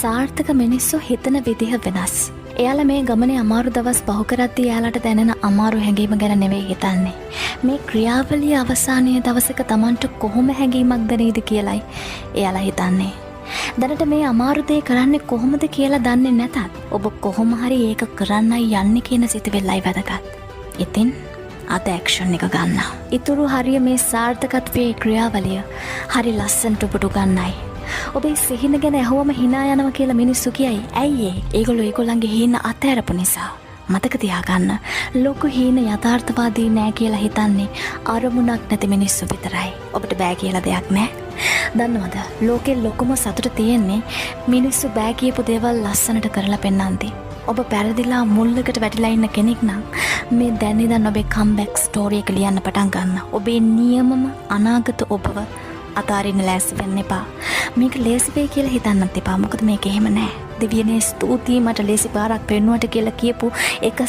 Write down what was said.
සාර්ථක මිනිස්සු හිතන විදිහ වෙනස්. එයාලා මේ ගමනේ අමාරු දවස් පහු කරද්දී එයාලට දැනෙන අමාරු හැඟීම ගැන නෙවෙයි හිතන්නේ. මේ ක්‍රියාවලිය අවසානයේ දවසක Tamanට කොහොම හැඟීමක් දැනෙයිද කියලයි එයාලා හිතන්නේ. දැනට මේ අමාරු දේ කරන්නේ කොහොමද කියලා දන්නේ නැතත් ඔබ කොහොම හරි ඒක කරන්නයි යන්නේ කියන සිතුවිල්ලයි වැදගත්. ඉතින් අද ඇක්ෂන් එක ගන්න. ඊතුරු හරිය මේ සාර්ථකත්වයේ ක්‍රියාවලිය හරි ලස්සනට ඔබට ගන්නයි. ඔබේ සිහින ගැන ඇහුවම hina යනවා කියලා මිනිස්සු කියයි. ඇයි ඒ? ඒගොල්ලෝ ඒගොල්ලන්ගේ හීන අතහැරපු නිසා. මතක තියාගන්න. ලොකු හීන යථාර්ථවාදී නෑ කියලා හිතන්නේ අරමුණක් නැති මිනිස්සු විතරයි. ඔබට බෑ කියලා දෙයක් නෑ. දන්නවද? ලෝකේ ලොකුම සතුට තියෙන්නේ මිනිස්සු බෑ කියපු දේවල් ලස්සනට කරලා පෙන්නන්ති. ඔබ පැරදිලා මුල්ලකට වැටිලා ඉන්න කෙනෙක් නම් මේ දැන් ඉඳන් ඔබේ කම්බැක් ස්ටෝරි එක ලියන්න පටන් ගන්න. ඔබේ නියමම අනාගත ඔබව අතාරින්න ලෑස්ති වෙන්න එපා. මේක ලේසි වෙයි කියලා හිතන්නත් එපා. මොකද මේක එහෙම නෑ. දෙවියනේ ස්තුතියි මට ලේසි පාරක් පෙන්නුවට කියලා කියපු එක